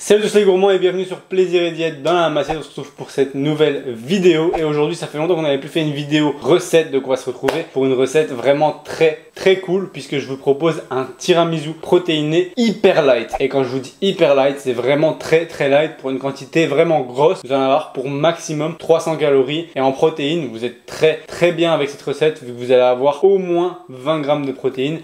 Salut tous les gourmands et bienvenue sur Plaisir et Diète dans la Massiette. On se retrouve pour cette nouvelle vidéo et aujourd'hui ça fait longtemps qu'on n'avait plus fait une vidéo recette, donc on va se retrouver pour une recette vraiment très cool puisque je vous propose un tiramisu protéiné hyper light. Et quand je vous dis hyper light, c'est vraiment très light pour une quantité vraiment grosse. Vous allez en avoir pour maximum 300 calories et en protéines vous êtes très bien avec cette recette vu que vous allez avoir au moins 20 grammes de protéines.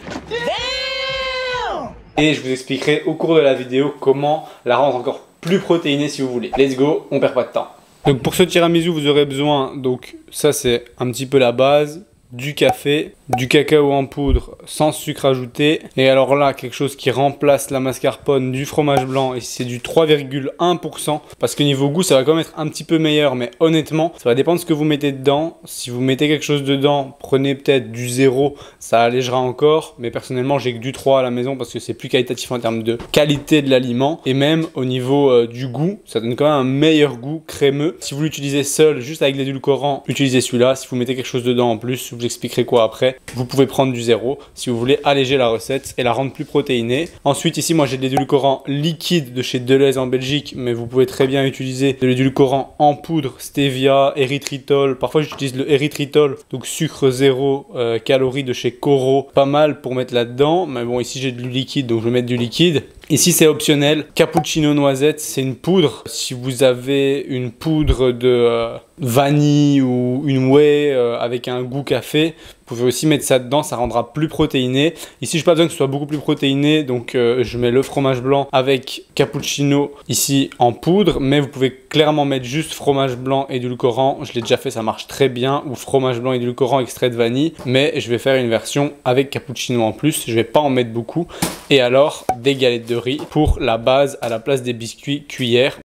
Et je vous expliquerai au cours de la vidéo comment la rendre encore plus protéinée si vous voulez. Let's go, on perd pas de temps. Donc pour ce tiramisu, vous aurez besoin, donc ça c'est un petit peu la base, du café, du cacao en poudre sans sucre ajouté. Et alors là, quelque chose qui remplace la mascarpone, du fromage blanc, et c'est du 3,1%. Parce que niveau goût, ça va quand même être un petit peu meilleur, mais honnêtement, ça va dépendre de ce que vous mettez dedans. Si vous mettez quelque chose dedans, prenez peut-être du 0, ça allégera encore. Mais personnellement, j'ai que du 3 à la maison parce que c'est plus qualitatif en termes de qualité de l'aliment. Et même au niveau du goût, ça donne quand même un meilleur goût crémeux. Si vous l'utilisez seul, juste avec l'édulcorant, utilisez celui-là. Si vous mettez quelque chose dedans en plus, je vous expliquerai quoi après. Vous pouvez prendre du 0 si vous voulez alléger la recette et la rendre plus protéinée. Ensuite ici moi j'ai de l'édulcorant liquide de chez Deleuze en Belgique, mais vous pouvez très bien utiliser de l'édulcorant en poudre, stevia, érythritol. Parfois j'utilise le érythritol, donc sucre 0 calories de chez Coro. Pas mal pour mettre là-dedans, mais bon ici j'ai du liquide donc je vais mettre du liquide. Ici c'est optionnel, cappuccino noisette, c'est une poudre. Si vous avez une poudre de vanille ou une whey avec un goût café, vous pouvez aussi mettre ça dedans, ça rendra plus protéiné. Ici, je n'ai pas besoin que ce soit beaucoup plus protéiné, donc je mets le fromage blanc avec cappuccino ici en poudre, mais vous pouvez clairement mettre juste fromage blanc édulcorant. Je l'ai déjà fait, ça marche très bien, ou fromage blanc édulcorant extrait de vanille, mais je vais faire une version avec cappuccino en plus. Je ne vais pas en mettre beaucoup. Et alors, des galettes de riz pour la base à la place des biscuits cuillère.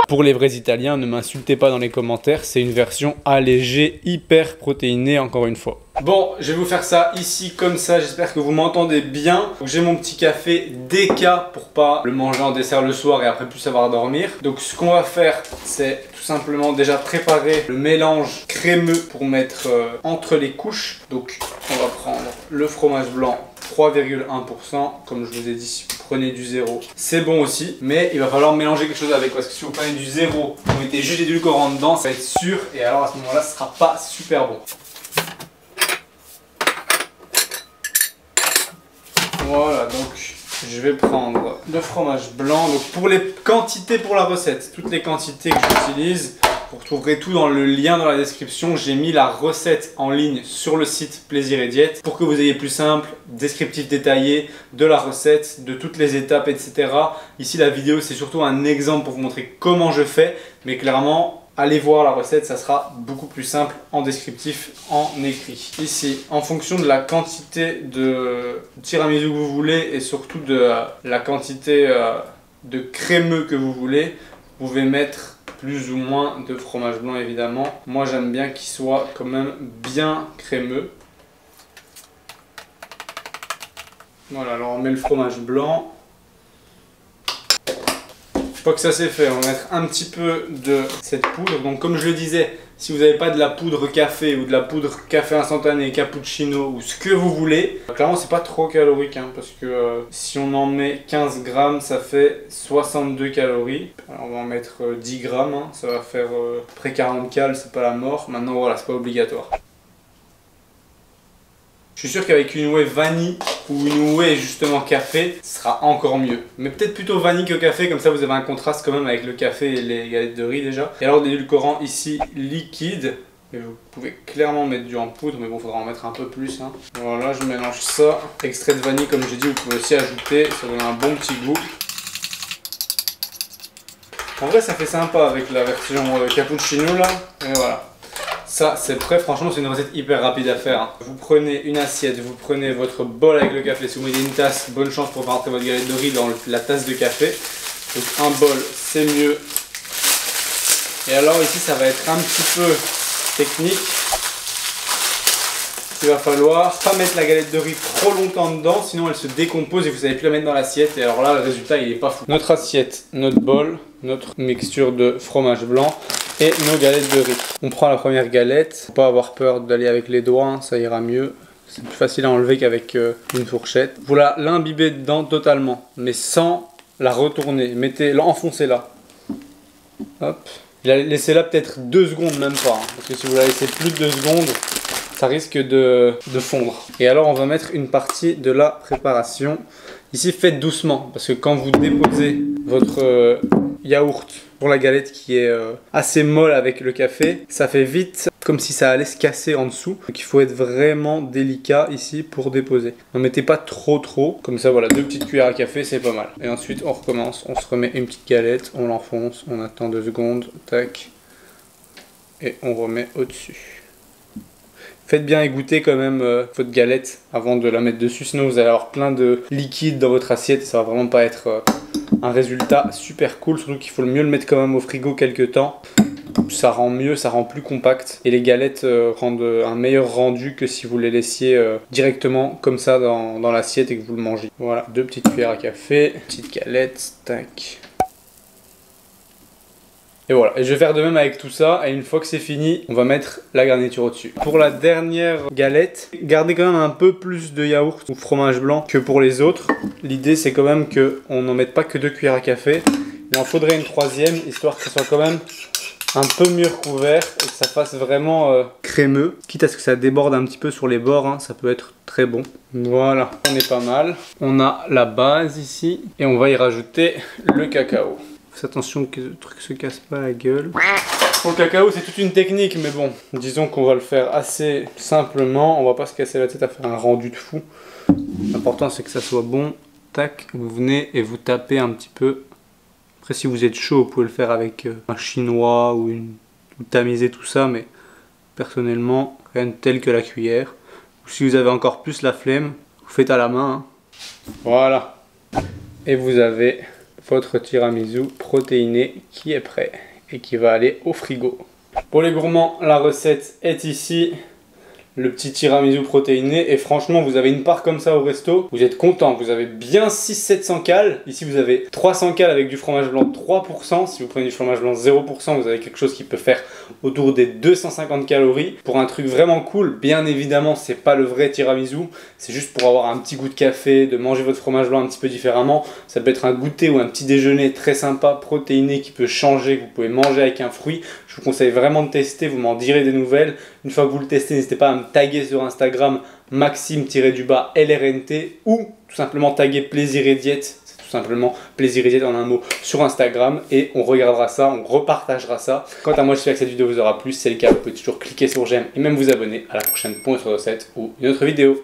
Pour les vrais Italiens, ne m'insultez pas dans les commentaires, c'est une version allégée, hyper protéinée encore une fois. Bon, je vais vous faire ça ici comme ça, j'espère que vous m'entendez bien. J'ai mon petit café déca pour pas le manger en dessert le soir et après plus savoir dormir. Donc ce qu'on va faire, c'est tout simplement déjà préparer le mélange crémeux pour mettre entre les couches. Donc on va prendre le fromage blanc 3,1%, comme je vous ai dit, si vous prenez du 0, c'est bon aussi, mais il va falloir mélanger quelque chose avec, parce que si vous prenez du 0, vous mettez juste l'édulcorant dedans, ça va être sûr, et alors à ce moment-là, ce sera pas super bon. Voilà, donc je vais prendre le fromage blanc. Donc pour les quantités pour la recette, toutes les quantités que j'utilise, vous retrouverez tout dans le lien dans la description. J'ai mis la recette en ligne sur le site Plaisir et Diète pour que vous ayez plus simple, descriptif détaillé de la recette, de toutes les étapes, etc. Ici la vidéo c'est surtout un exemple pour vous montrer comment je fais, mais clairement allez voir la recette, ça sera beaucoup plus simple en descriptif, en écrit. Ici, en fonction de la quantité de tiramisu que vous voulez et surtout de la quantité de crémeux que vous voulez, vous pouvez mettre plus ou moins de fromage blanc évidemment. Moi j'aime bien qu'il soit quand même bien crémeux. Voilà, alors on met le fromage blanc. Une fois que ça c'est fait, on va mettre un petit peu de cette poudre. Donc comme je le disais, si vous n'avez pas de la poudre café ou de la poudre café instantané, cappuccino ou ce que vous voulez, clairement c'est pas trop calorique hein, parce que si on en met 15 grammes, ça fait 62 calories. Alors, on va en mettre 10 grammes, hein, ça va faire près 40 calories, c'est pas la mort. Maintenant voilà, c'est pas obligatoire. Je suis sûr qu'avec une whey vanille ou une whey justement café, ce sera encore mieux. Mais peut-être plutôt vanille que café, comme ça vous avez un contraste quand même avec le café et les galettes de riz déjà. Et alors l'édulcorant ici liquide, mais vous pouvez clairement mettre du en poudre, mais bon, il faudra en mettre un peu plus. Hein. Voilà, je mélange ça. Extrait de vanille, comme j'ai dit, vous pouvez aussi ajouter, ça donne un bon petit goût. En vrai, ça fait sympa avec la version cappuccino là. Et voilà. Ça c'est prêt, franchement c'est une recette hyper rapide à faire. Hein. Vous prenez une assiette, vous prenez votre bol avec le café, si vous mettez une tasse, bonne chance pour faire rentrer votre galette de riz dans la tasse de café. Donc un bol c'est mieux. Et alors ici ça va être un petit peu technique. Il va falloir pas mettre la galette de riz trop longtemps dedans, sinon elle se décompose et vous savez plus la mettre dans l'assiette. Et alors là le résultat il est pas fou. Notre assiette, notre bol, notre mixture de fromage blanc et nos galettes de riz. On prend la première galette, faut pas avoir peur d'aller avec les doigts, hein, ça ira mieux. C'est plus facile à enlever qu'avec une fourchette. Vous l'imbibez dedans totalement, mais sans la retourner. Enfoncez-la. Hop. Laissez-la peut-être 2 secondes, même pas. Hein, parce que si vous la laissez plus de 2 secondes, ça risque de fondre. Et alors on va mettre une partie de la préparation. Ici faites doucement, parce que quand vous déposez votre yaourt pour la galette qui est assez molle avec le café, ça fait vite comme si ça allait se casser en dessous. Donc il faut être vraiment délicat ici pour déposer. Ne mettez pas trop, comme ça voilà, 2 petites cuillères à café, c'est pas mal. Et ensuite on recommence, on se remet une petite galette, on l'enfonce, on attend 2 secondes, tac, et on remet au-dessus. Faites bien égoutter quand même votre galette avant de la mettre dessus, sinon vous allez avoir plein de liquide dans votre assiette et ça va vraiment pas être un résultat super cool, surtout qu'il faut le mieux le mettre quand même au frigo quelques temps. Ça rend mieux, ça rend plus compact et les galettes rendent un meilleur rendu que si vous les laissiez directement comme ça dans l'assiette et que vous le mangez. Voilà, 2 petites cuillères à café, petite galette, tac. Et voilà, et je vais faire de même avec tout ça, et une fois que c'est fini, on va mettre la garniture au-dessus. Pour la dernière galette, gardez quand même un peu plus de yaourt ou fromage blanc que pour les autres. L'idée c'est quand même qu'on n'en mette pas que 2 cuillères à café. Il en faudrait une 3e, histoire que ce soit quand même un peu mieux recouvert et que ça fasse vraiment crémeux. Quitte à ce que ça déborde un petit peu sur les bords, hein, ça peut être très bon. Voilà, on est pas mal. On a la base ici, et on va y rajouter le cacao. Faites attention que le truc se casse pas la gueule. Pour le cacao, c'est toute une technique, mais bon, disons qu'on va le faire assez simplement. On va pas se casser la tête à faire un rendu de fou. L'important, c'est que ça soit bon. Tac, vous venez et vous tapez un petit peu. Après, si vous êtes chaud, vous pouvez le faire avec un chinois ou vous tamisez tout ça, mais personnellement, rien de tel que la cuillère. Ou si vous avez encore plus la flemme, vous faites à la main. Hein. Voilà. Et vous avez votre tiramisu protéiné qui est prêt et qui va aller au frigo. Pour les gourmands, la recette est ici. Le petit tiramisu protéiné, et franchement vous avez une part comme ça au resto, vous êtes content, vous avez bien 600-700 cales, ici vous avez 300 cales avec du fromage blanc 3%, si vous prenez du fromage blanc 0%, vous avez quelque chose qui peut faire autour des 250 calories, pour un truc vraiment cool. Bien évidemment c'est pas le vrai tiramisu, c'est juste pour avoir un petit goût de café, de manger votre fromage blanc un petit peu différemment. Ça peut être un goûter ou un petit déjeuner très sympa, protéiné, qui peut changer, que vous pouvez manger avec un fruit. Je vous conseille vraiment de tester, vous m'en direz des nouvelles. Une fois que vous le testez, n'hésitez pas à me taguer sur Instagram Maxime-LRNT ou tout simplement taguer Plaisir et Diète. C'est tout simplement Plaisir et Diète en un mot sur Instagram et on regardera ça, on repartagera ça. Quant à moi, j'espère que cette vidéo vous aura plu. Si c'est le cas, vous pouvez toujours cliquer sur j'aime et même vous abonner. À la prochaine pour une autre recette ou une autre vidéo.